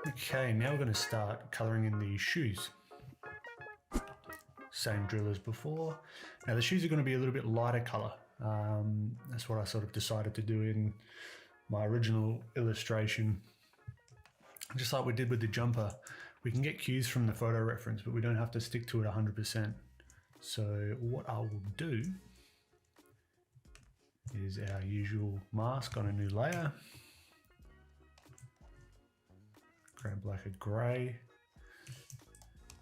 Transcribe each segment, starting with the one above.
Okay, now we're going to start colouring in the shoes. Same drill as before. Now the shoes are going to be a little bit lighter colour. That's what I sort of decided to do in my original illustration. Just like we did with the jumper, we can get cues from the photo reference, but we don't have to stick to it 100%. So what I will do is our usual mask on a new layer. Grab like a grey.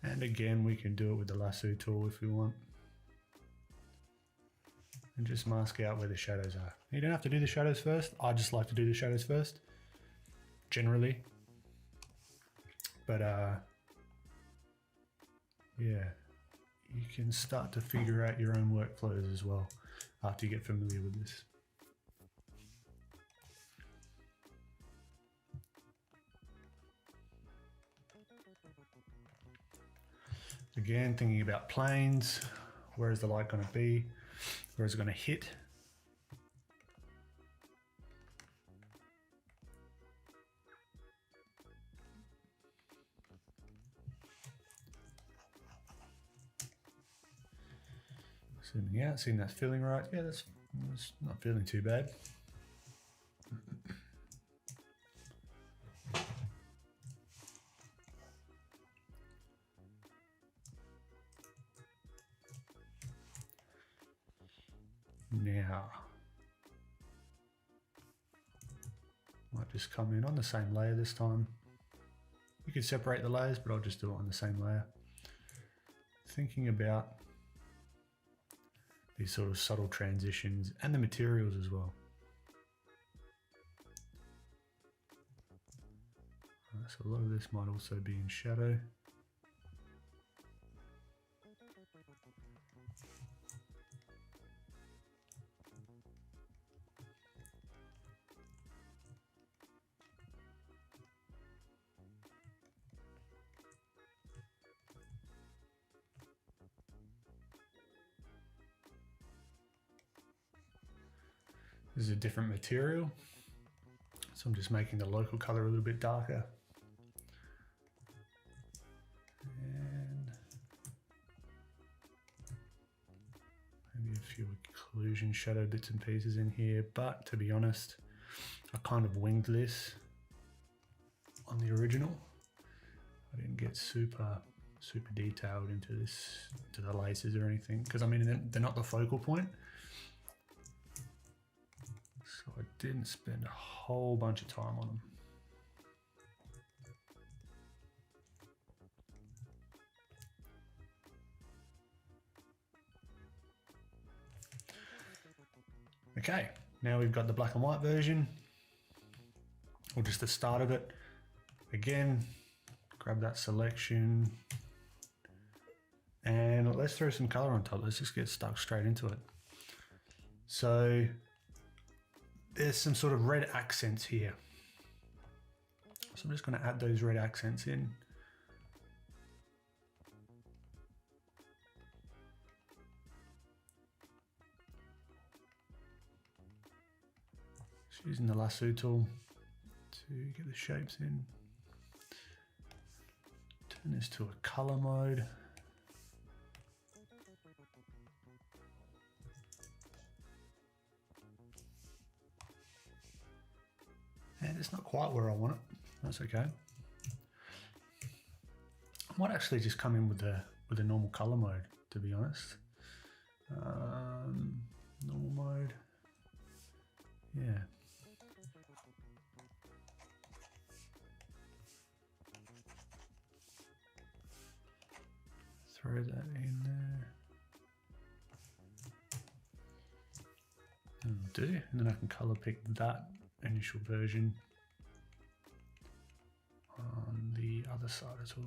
And again, we can do it with the lasso tool if we want. And just mask out where the shadows are. You don't have to do the shadows first. I just like to do the shadows first, generally. But yeah, you can start to figure out your own workflows as well after you get familiar with this. Again, thinking about planes, where is the light going to be? Where is it going to hit? Zooming out, seeing that's feeling right. Yeah, that's not feeling too bad. Now, might just come in on the same layer this time. You could separate the layers, but I'll just do it on the same layer. Thinking about these sort of subtle transitions and the materials as well. So a lot of this might also be in shadow. This is a different material, so I'm just making the local color a little bit darker. And maybe a few occlusion shadow bits and pieces in here, but to be honest, I kind of winged this on the original. I didn't get super detailed into this, to the laces or anything, because I mean, they're not the focal point. So I didn't spend a whole bunch of time on them. Okay, now we've got the black and white version, or just the start of it. Again, grab that selection and let's throw some color on top. Let's just get stuck straight into it. So there's some sort of red accents here. So I'm just going to add those red accents in. Just using the lasso tool to get the shapes in. Turn this to a color mode. And it's not quite where I want it. That's okay. I might actually just come in with the normal color mode, to be honest. Normal mode. Yeah. Throw that in there. That'll do. And then I can color pick that initial version on the other side as well.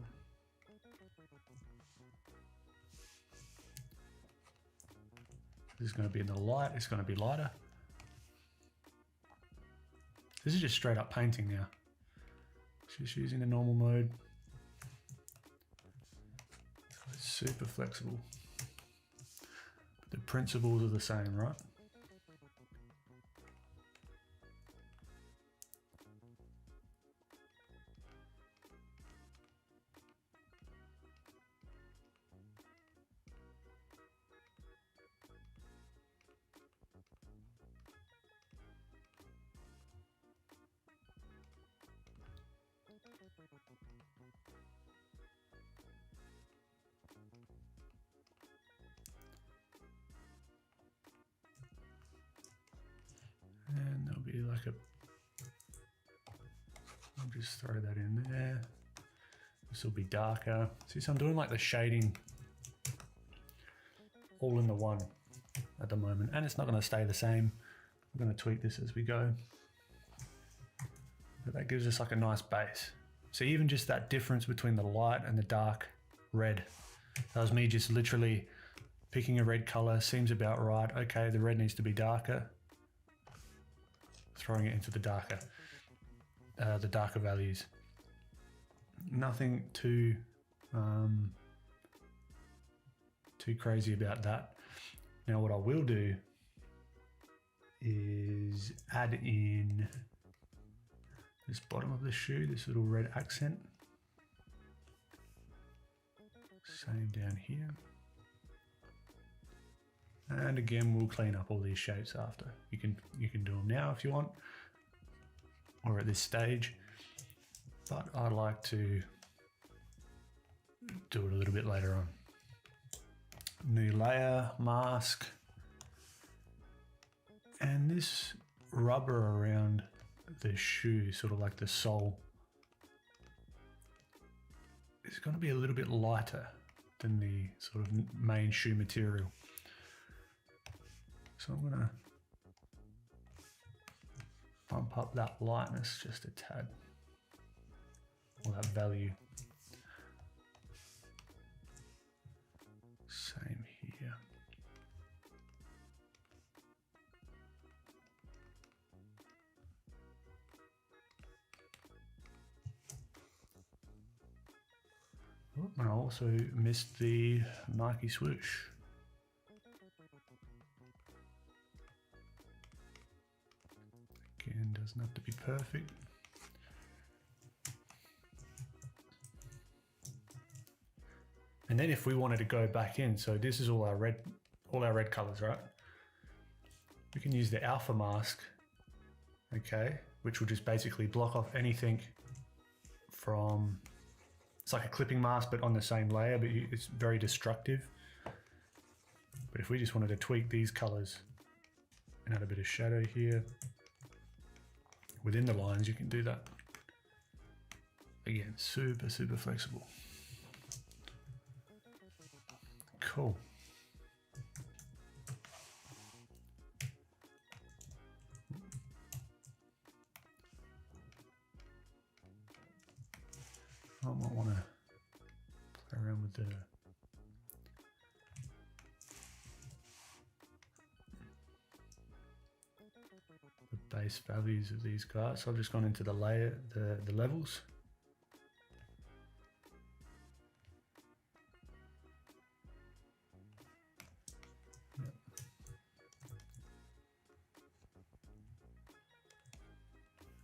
This is going to be in the light, it's going to be lighter. This is just straight up painting now. Just using the normal mode. So it's super flexible. But the principles are the same, right? like a, I'll just throw that in there. This will be darker. See, so I'm doing like the shading all in the one at the moment, and it's not going to stay the same. We're going to tweak this as we go. But that gives us like a nice base. So even just that difference between the light and the dark red, that was me just literally picking a red color, seems about right. Okay, the red needs to be darker. Throwing it into the darker values. Nothing too crazy about that. Now what I will do is add in this bottom of the shoe, this little red accent. Same down here. And again, we'll clean up all these shapes after. You can do them now if you want, or at this stage. But I like to do it a little bit later on. New layer, mask. And this rubber around the shoe, sort of like the sole, is going to be a little bit lighter than the sort of main shoe material. So I'm going to bump up that lightness just a tad, or that value. Same here. Oh, and I also missed the Nike swoosh. Again, doesn't have to be perfect. And then if we wanted to go back in, so this is all our red colors, right? We can use the alpha mask, okay, which will just basically block off anything from, it's like a clipping mask, but on the same layer, but it's very destructive. But if we just wanted to tweak these colors and add a bit of shadow here, within the lines, you can do that. Again, super, super flexible. Cool. I might want to play around with the base values of these guys. So I've just gone into the layer, the levels. Yep.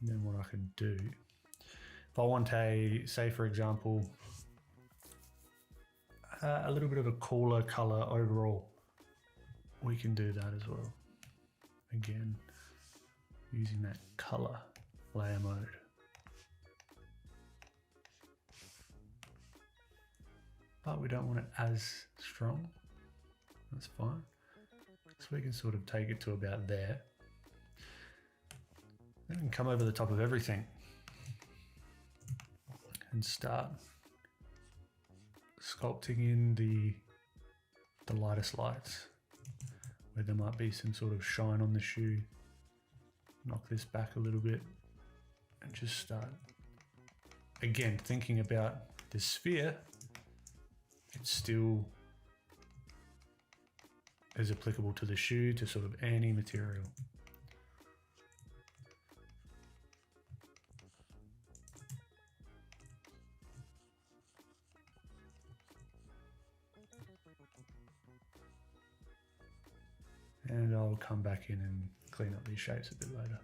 And then what I can do, if I want a, say for example, a little bit of a cooler color overall, we can do that as well. Again, using that color layer mode. But we don't want it as strong. That's fine. So we can sort of take it to about there. Then we can come over the top of everything and start sculpting in the lightest lights where there might be some sort of shine on the shoe. Knock this back a little bit and just start again thinking about this sphere. It still is applicable to the shoe, to sort of any material. And I'll come back in and clean up these shapes a bit later.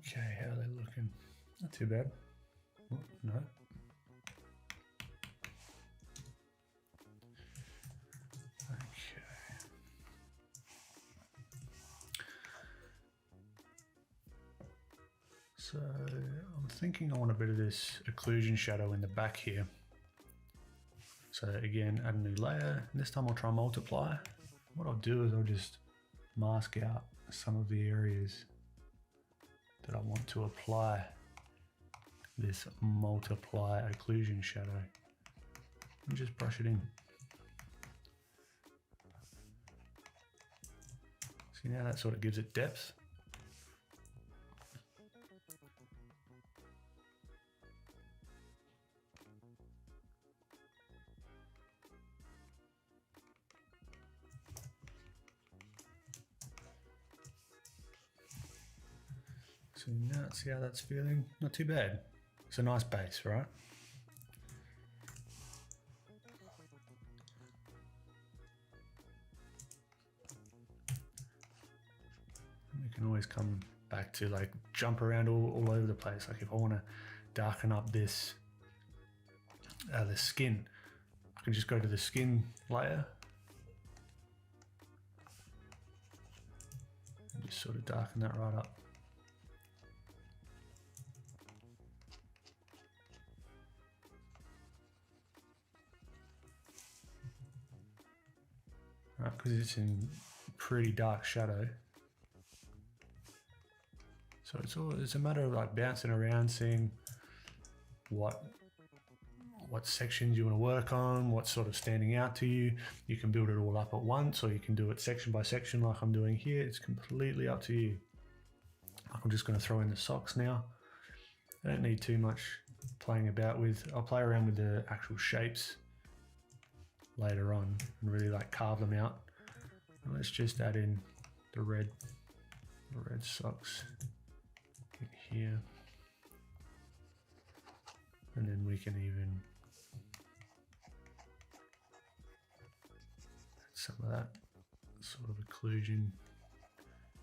Okay, how are they looking? Not too bad. Oh, no. Okay. So I'm thinking I want a bit of this occlusion shadow in the back here. So again, add a new layer. This time I'll try multiply. What I'll do is I'll just mask out some of the areas that I want to apply this multiply occlusion shadow and just brush it in. See, now that sort of gives it depth. So now see how that's feeling? Not too bad. It's a nice base, right? We can always come back to like jump around all over the place. Like if I want to darken up this the skin, I can just go to the skin layer and just sort of darken that right up. Right, because it's in pretty dark shadow. So it's a matter of like bouncing around, seeing what sections you want to work on, what's sort of standing out to you. You can build it all up at once, or you can do it section by section like I'm doing here. It's completely up to you. I'm just going to throw in the socks now. I don't need too much playing about with. I'll play around with the actual shapes later on and really like carve them out. And let's just add in the red socks in here, and then we can even add some of that sort of occlusion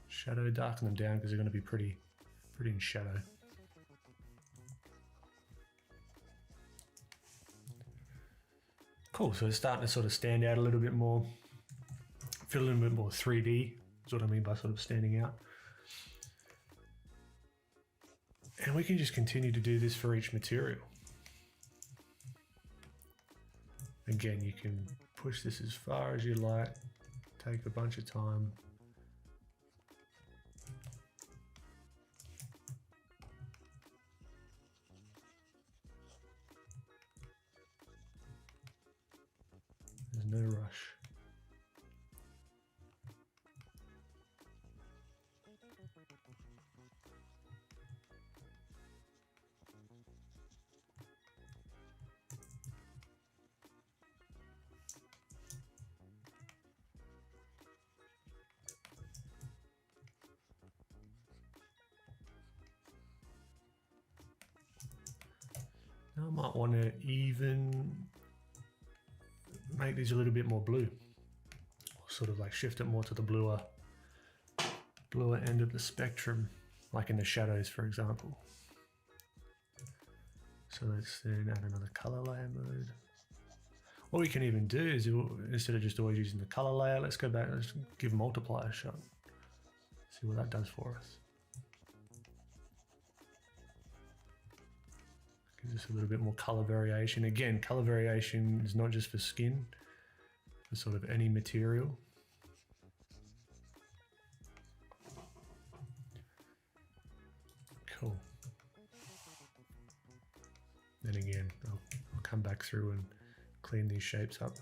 shadow, darken them down because they're going to be pretty in shadow. Cool, so it's starting to sort of stand out a little bit more, feel a little bit more 3D, is what I mean by sort of standing out. And we can just continue to do this for each material. Again, you can push this as far as you like, take a bunch of time. There's no rush. Now I might want to even make these a little bit more blue, or sort of like shift it more to the bluer end of the spectrum, like in the shadows, for example. So let's then add another color layer mode. What we can even do is, instead of just always using the color layer, let's go back, let's give multiply a shot. See what that does for us. Gives us a little bit more color variation. Again, color variation is not just for skin, for sort of any material. Cool. Then again, I'll come back through and clean these shapes up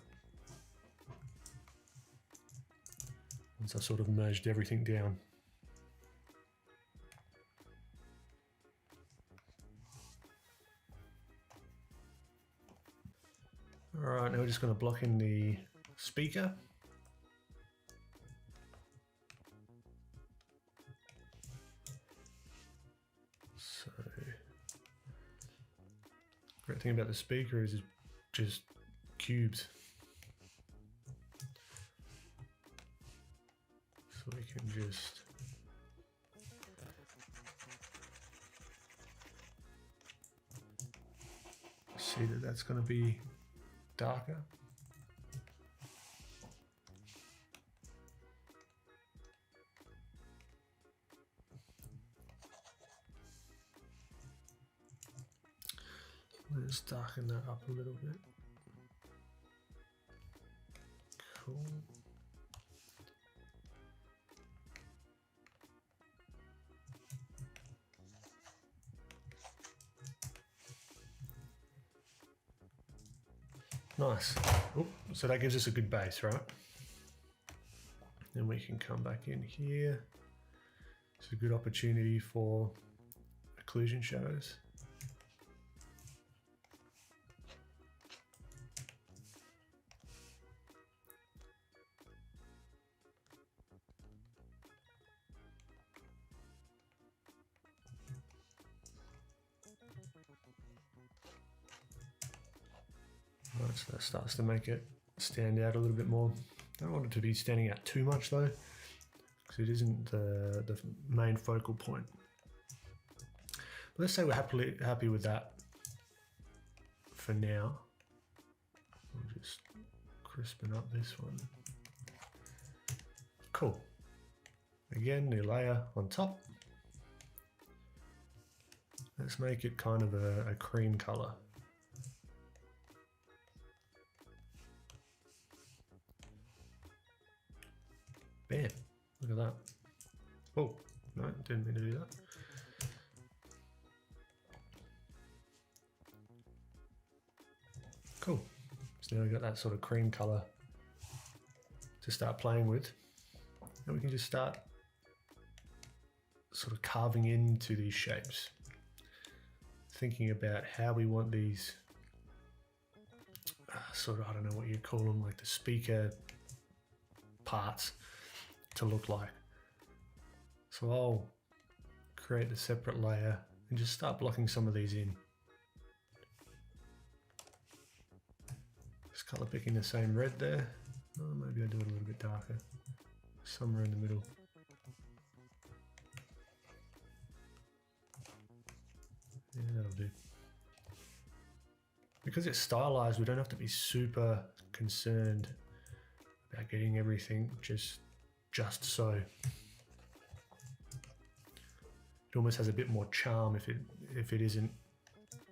once I sort of merged everything down. All right, now we're just going to block in the speaker. So, great thing about the speaker is it's just cubes. So we can just see that that's going to be darker. Let's darken that up a little bit. Cool. Nice. Oop, so that gives us a good base, right? Then we can come back in here. It's a good opportunity for occlusion shadows. Right, so that starts to make it stand out a little bit more. I don't want it to be standing out too much though, because it isn't the main focal point. But let's say we're happy with that for now. We'll just crispen up this one. Cool. Again, new layer on top. Let's make it kind of a cream color. Bam, look at that. Oh, no, didn't mean to do that. Cool. So now we've got that sort of cream color to start playing with. And we can just start sort of carving into these shapes. Thinking about how we want these sort of, I don't know what you call them, like the speaker parts to look like. So I'll create a separate layer and just start blocking some of these in. Just color picking the same red there. Oh, maybe I'll do it a little bit darker. Somewhere in the middle. Yeah, that'll do. Because it's stylized, we don't have to be super concerned about getting everything just so. It almost has a bit more charm if it isn't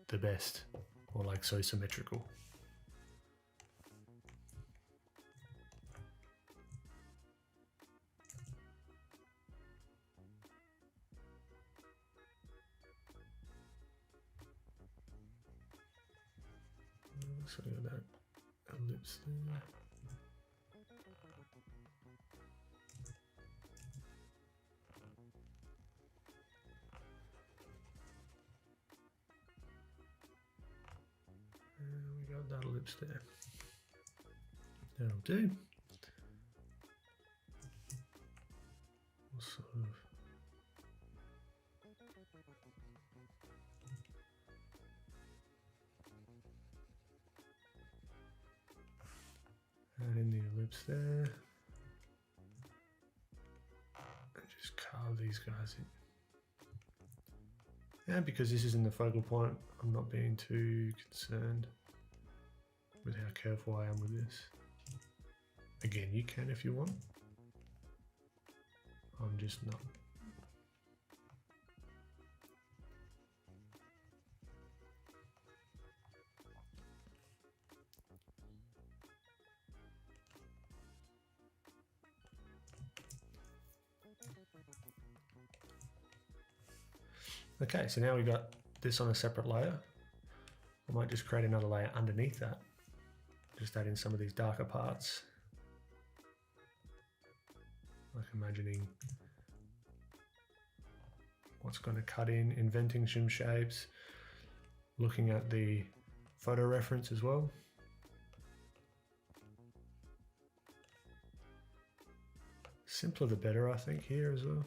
the best or like so symmetrical. So we got that ellipse there. And we got that ellipse there. That'll do. We'll sort of add in the ellipse there. And just carve these guys in. And because this isn't the focal point, I'm not being too concerned with how careful I am with this. Again, you can if you want. I'm just not. Okay, so now we've got this on a separate layer. I might just create another layer underneath that. Just add in some of these darker parts. Like imagining what's going to cut in, inventing some shapes, looking at the photo reference as well. Simpler the better, I think, here as well.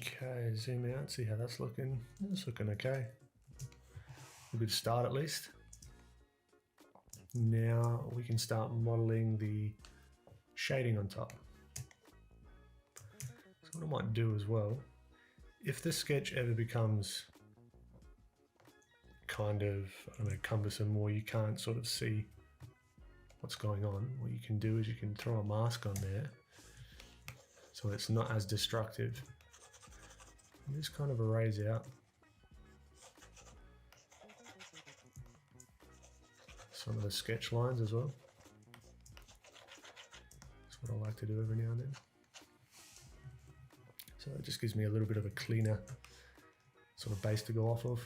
Okay, zoom out, see how that's looking. It's looking okay. A good start at least. Now we can start modeling the shading on top. So what I might do as well, if the sketch ever becomes kind of, I don't know, cumbersome, or you can't sort of see what's going on, what you can do is you can throw a mask on there so it's not as destructive. And just kind of erase out some of the sketch lines as well. That's what I like to do every now and then. So it just gives me a little bit of a cleaner sort of base to go off of.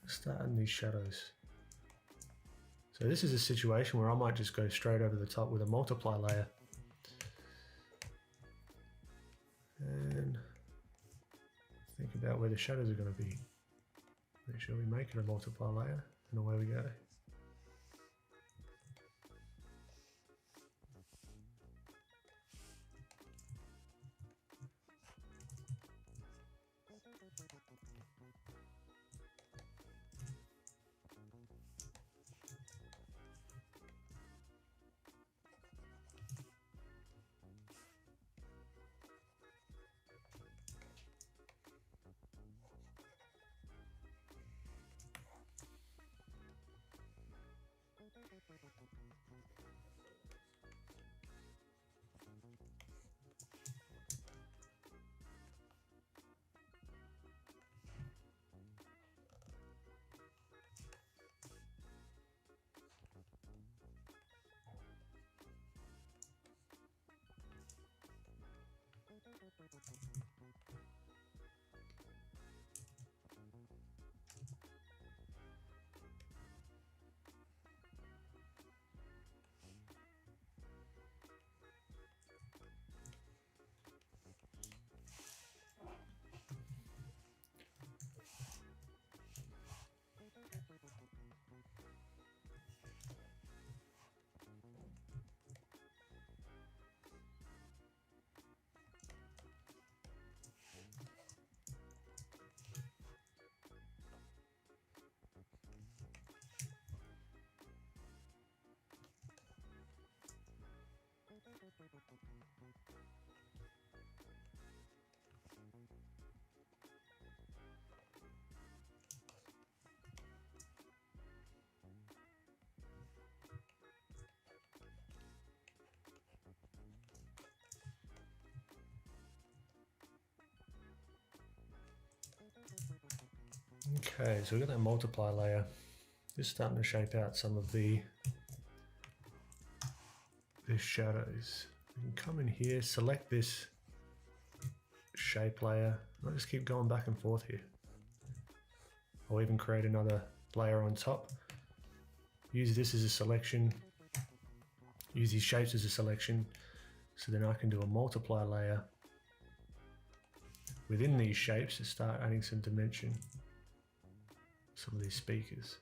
Start adding these shadows. So this is a situation where I might just go straight over the top with a multiply layer. And think about where the shadows are going to be. Make sure we make it a multiply layer, and away we go. Okay, so we've got that multiply layer. Just starting to shape out some of the shadows. You can come in here, select this shape layer. I'll just keep going back and forth here. I'll even create another layer on top. Use this as a selection. Use these shapes as a selection. So then I can do a multiply layer within these shapes to start adding some dimension. Some of these speakers.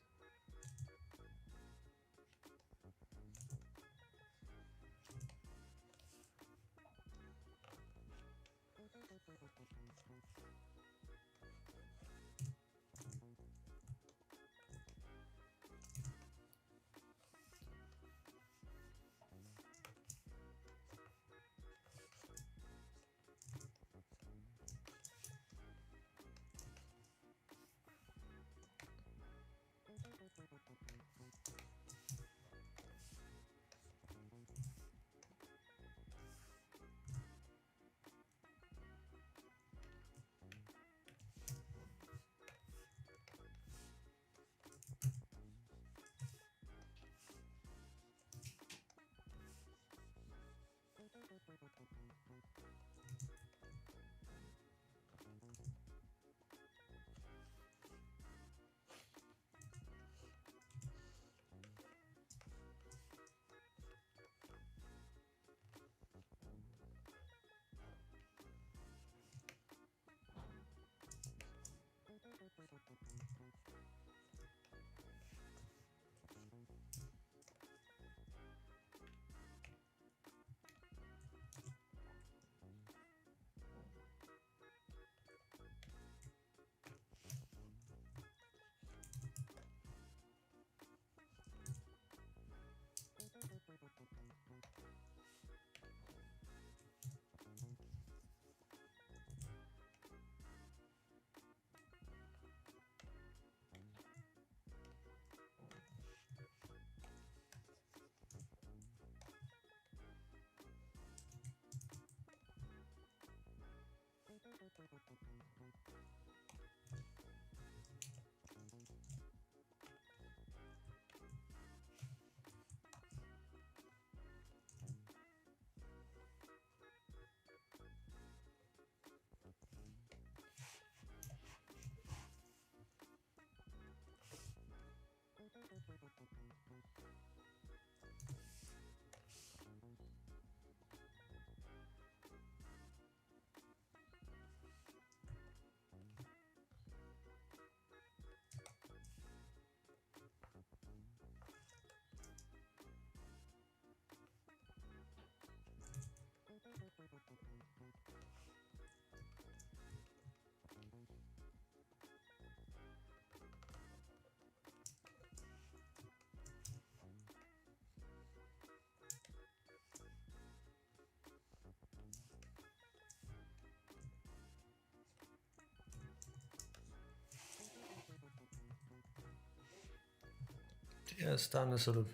Yeah, it's starting to sort of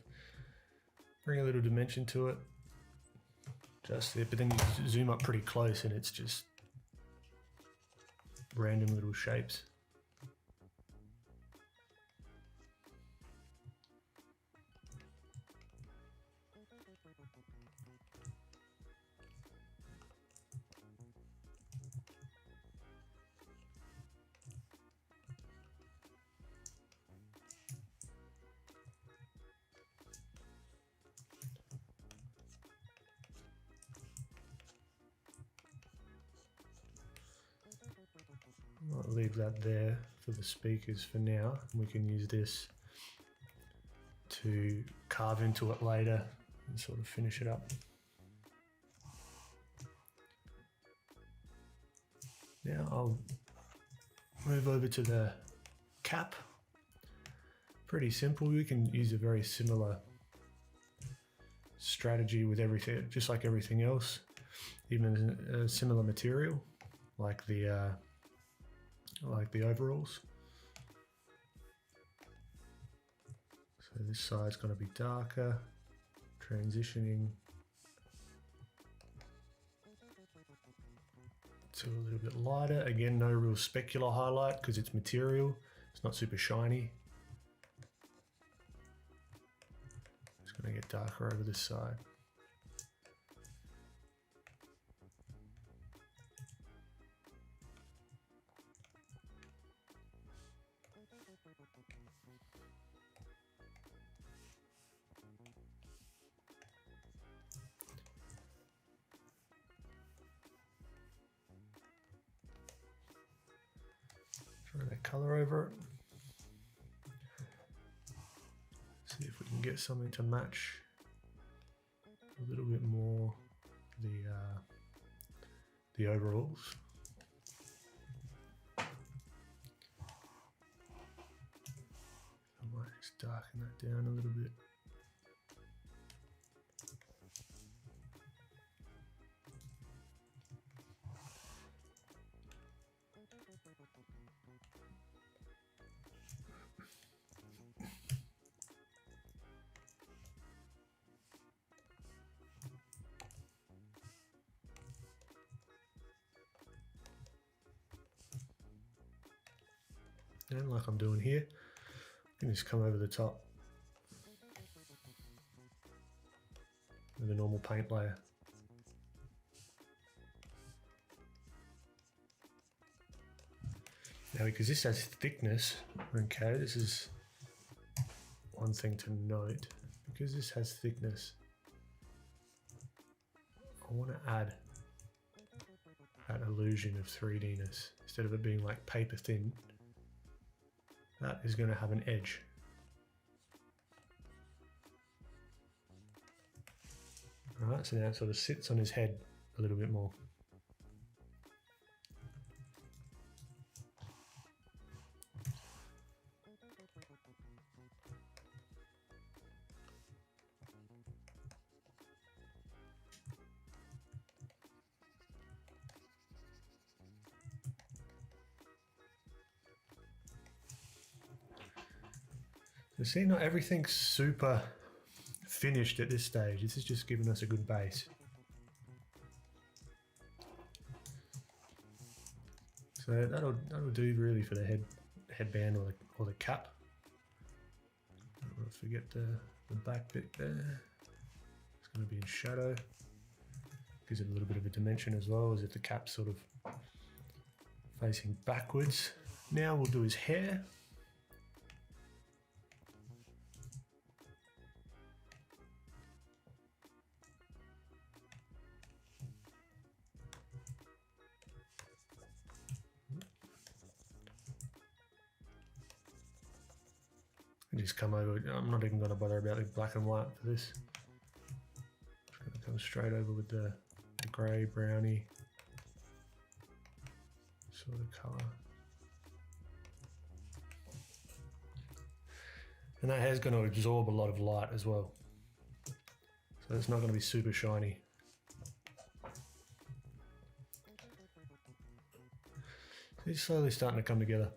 bring a little dimension to it. Just there, but then you zoom up pretty close and it's just random little shapes. I'll leave that there for the speakers for now. We can use this to carve into it later and sort of finish it up. Now I'll move over to the cap. Pretty simple. We can use a very similar strategy with everything, just like everything else, even a similar material like the overalls. So this side's going to be darker, transitioning to a little bit lighter. Again, no real specular highlight because it's material. It's not super shiny. It's going to get darker over this side. Throw that color over it. See if we can get something to match a little bit more the overalls. I might just darken that down a little bit. And like I'm doing here, I can just come over the top with a normal paint layer. Now, because this has thickness, okay, this is one thing to note. Because this has thickness, I want to add that illusion of 3D-ness. Instead of it being like paper thin, that is going to have an edge. Alright, so now it sort of sits on his head a little bit more. So see, not everything's super finished at this stage. This is just giving us a good base. So that'll do really for the headband or the cap. Don't want to forget the back bit there. It's going to be in shadow. Gives it a little bit of a dimension as well, as if the cap's sort of facing backwards. Now we'll do his hair. Just come over. I'm not even going to bother about the black and white for this. Just going to come straight over with the grey, browny sort of colour. And that hair's going to absorb a lot of light as well. So it's not going to be super shiny. It's slowly starting to come together.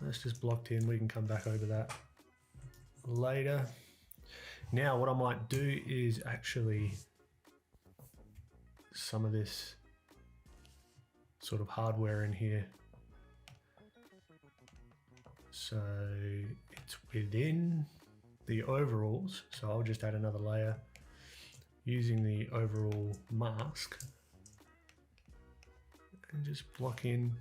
That's just blocked in. We can come back over that later. Now what I might do is actually some of this sort of hardware in here. So it's within the overalls. So I'll just add another layer using the overall mask and just block in.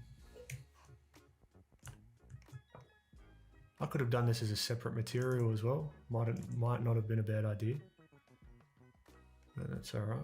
I could have done this as a separate material as well. Might not have been a bad idea, but that's all right.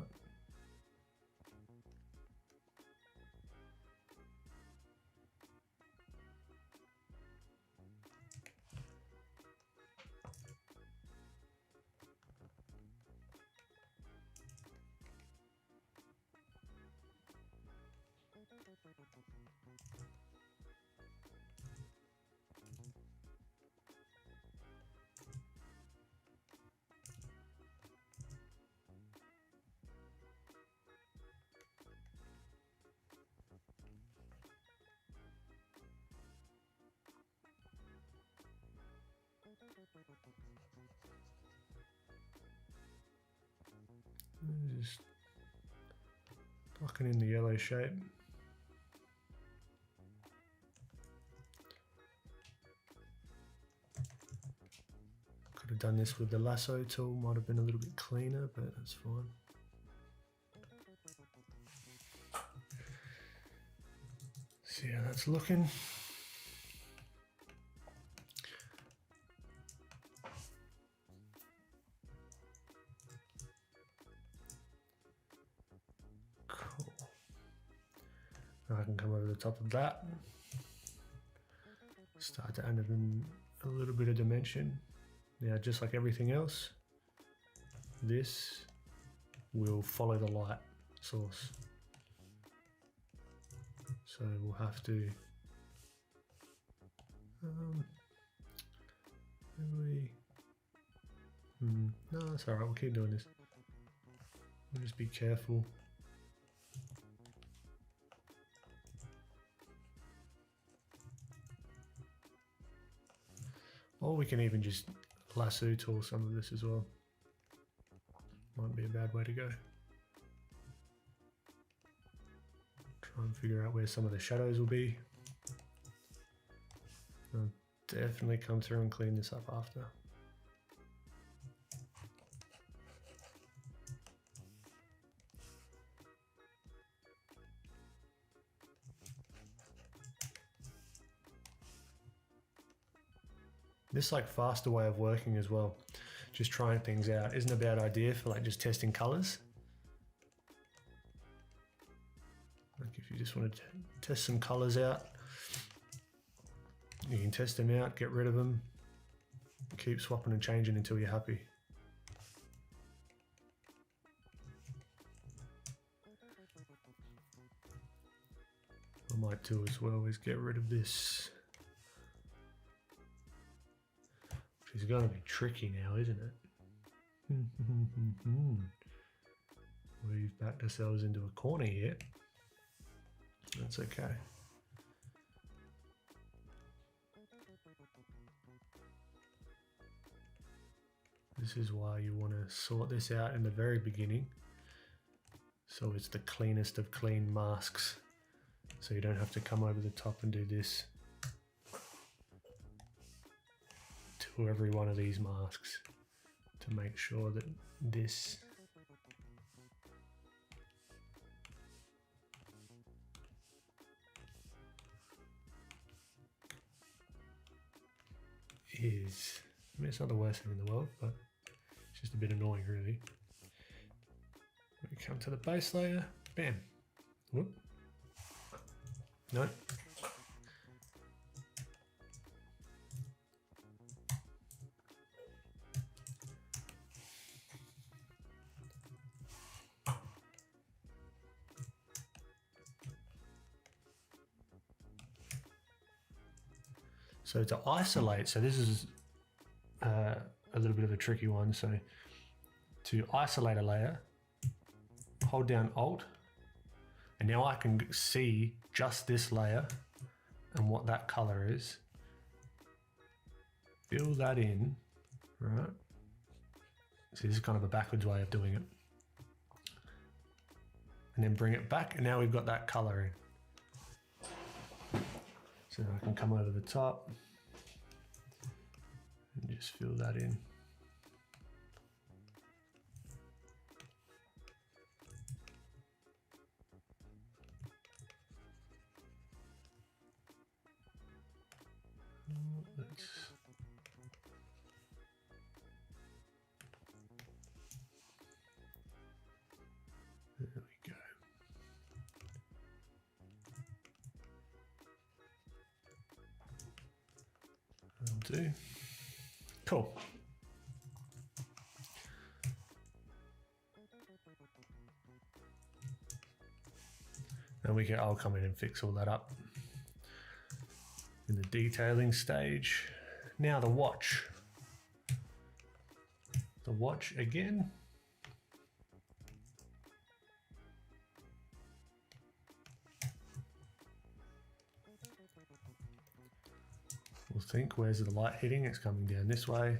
Just blocking in the yellow shape. Could have done this with the lasso tool, might have been a little bit cleaner, but that's fine. See how that's looking. I can come over the top of that, start to add in a little bit of dimension. Now, just like everything else, this will follow the light source. So we'll have to, no, that's all right, we'll keep doing this. We'll just be careful. Or we can even just lasso tool some of this as well. Might be a bad way to go. Try and figure out where some of the shadows will be. I'll definitely come through and clean this up after. This like faster way of working as well, just trying things out, isn't a bad idea for like just testing colors. Like if you just want to test some colors out, you can test them out, get rid of them, keep swapping and changing until you're happy. What I might do as well is get rid of this. Which is going to be tricky now, isn't it? We've backed ourselves into a corner here. That's okay. This is why you want to sort this out in the very beginning, so it's the cleanest of clean masks, so you don't have to come over the top and do this to every one of these masks to make sure that this is, I mean, it's not the worst thing in the world, but it's just a bit annoying really. We come to the base layer, bam, whoop, no. So to isolate, so this is a little bit of a tricky one. So to isolate a layer, hold down Alt, and now I can see just this layer and what that color is. fill that in, right? So this is kind of a backwards way of doing it. And then bring it back, and now we've got that color in. So I can come over the top and just fill that in. There we go. That'll do. Cool. And I'll come in and fix all that up in the detailing stage. Now the watch. The watch again. We'll think, where's the light hitting? It's coming down this way.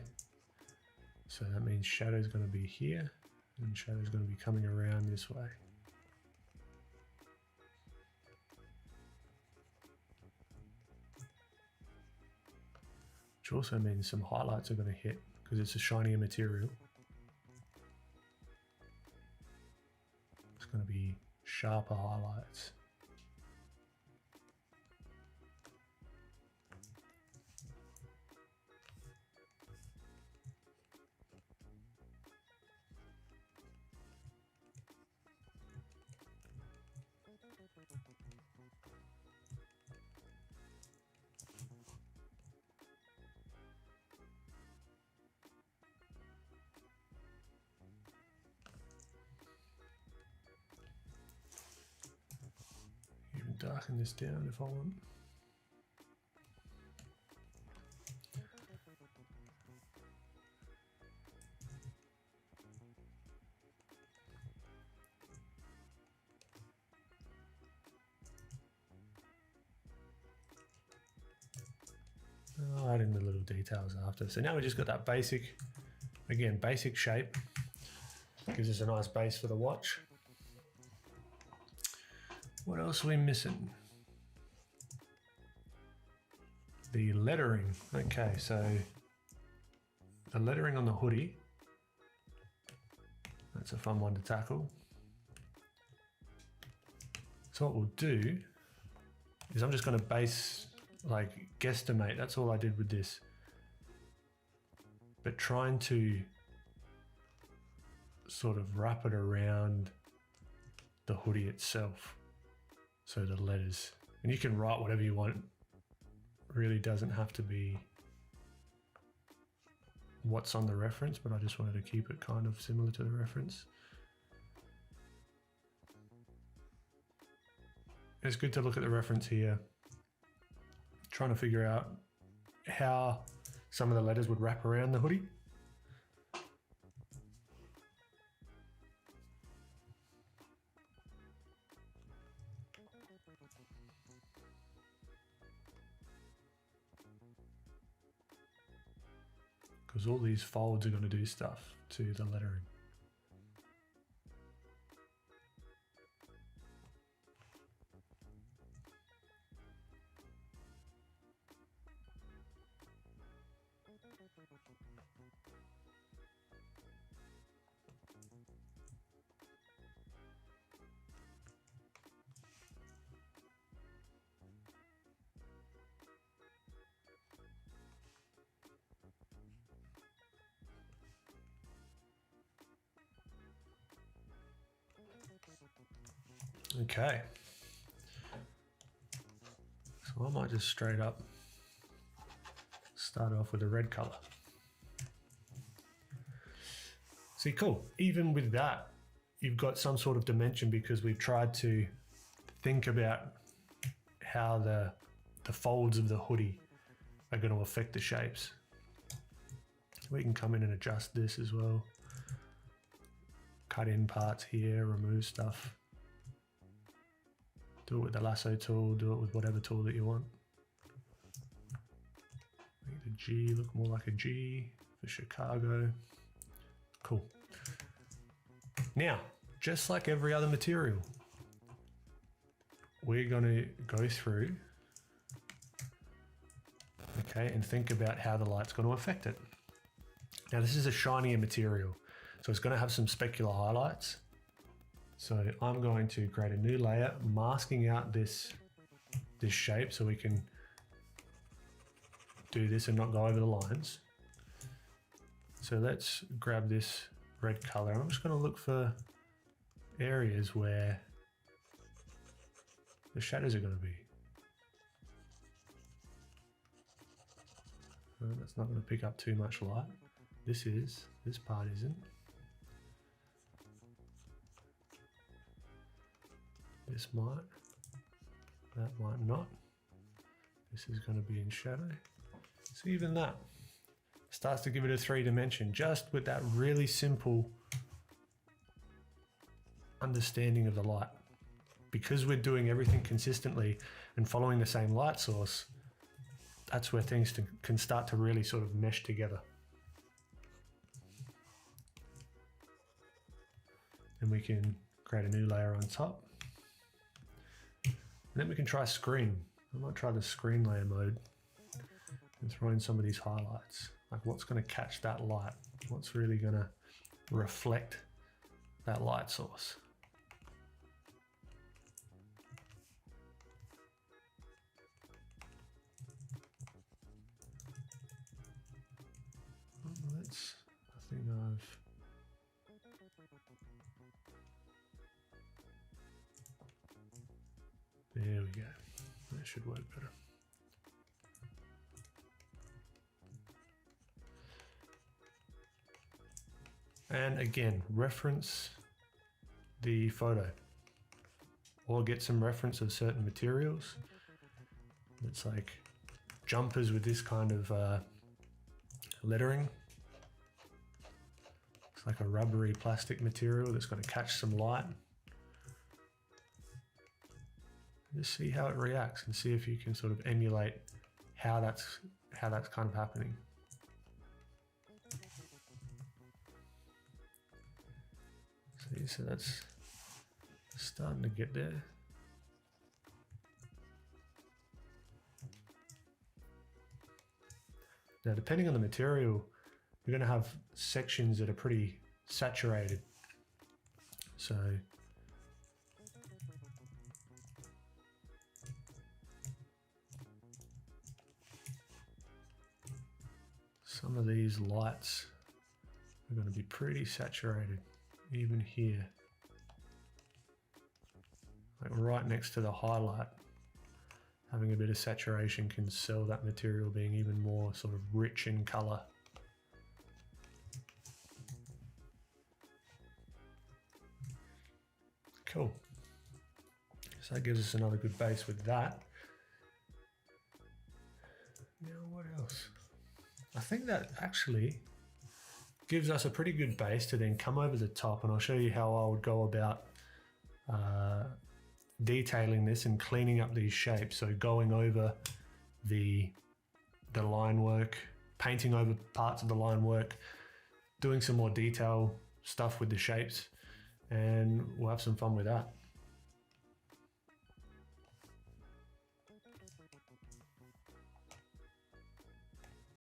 So that means shadow's going to be here, and shadow's going to be coming around this way. Which also means some highlights are going to hit because it's a shinier material. It's going to be sharper highlights. Darken this down if I want. I'll add in the little details after. So now we just got that basic, again, basic shape. Gives us a nice base for the watch. What else are we missing? The lettering. Okay, so the lettering on the hoodie. That's a fun one to tackle. So what we'll do is I'm just going to guesstimate. That's all I did with this. But trying to sort of wrap it around the hoodie itself. So the letters, and you can write whatever you want. Really doesn't have to be what's on the reference, but I just wanted to keep it kind of similar to the reference. It's good to look at the reference here, trying to figure out how some of the letters would wrap around the hoodie. Because all these folds are going to do stuff to the lettering. Okay, so I might just straight up start off with a red color. See, cool. Even with that, you've got some sort of dimension because we've tried to think about how the folds of the hoodie are going to affect the shapes. We can come in and adjust this as well. Cut in parts here, remove stuff. Do it with the lasso tool, do it with whatever tool that you want. Make the G look more like a G for Chicago. Cool. Now, just like every other material, we're going to go through, okay, and think about how the light's going to affect it. Now, this is a shinier material, so it's going to have some specular highlights. So I'm going to create a new layer, masking out this shape so we can do this and not go over the lines. So let's grab this red color. I'm just going to look for areas where the shadows are going to be. That's not going to pick up too much light. This part isn't. This might, that might not. This is going to be in shadow. So even that starts to give it a 3 dimension, just with that really simple understanding of the light. Because we're doing everything consistently and following the same light source, that's where things can start to really sort of mesh together. And we can create a new layer on top. And then we can try screen. I might try the screen layer mode and throw in some of these highlights. Like what's going to catch that light? What's really going to reflect that light source? I think there we go. That should work better. And again, reference the photo or get some reference of certain materials. It's like jumpers with this kind of lettering. It's like a rubbery plastic material that's going to catch some light. Just see how it reacts and see if you can sort of emulate how that's kind of happening. See, so that's starting to get there. Now, depending on the material, you're going to have sections that are pretty saturated. So some of these lights are going to be pretty saturated, even here. Like right next to the highlight, having a bit of saturation can sell that material being even more sort of rich in color. Cool. So that gives us another good base with that. Now what else? I think that actually gives us a pretty good base to then come over the top, and I'll show you how I would go about detailing this and cleaning up these shapes. So going over the line work, painting over parts of the line work, doing some more detail stuff with the shapes, and we'll have some fun with that.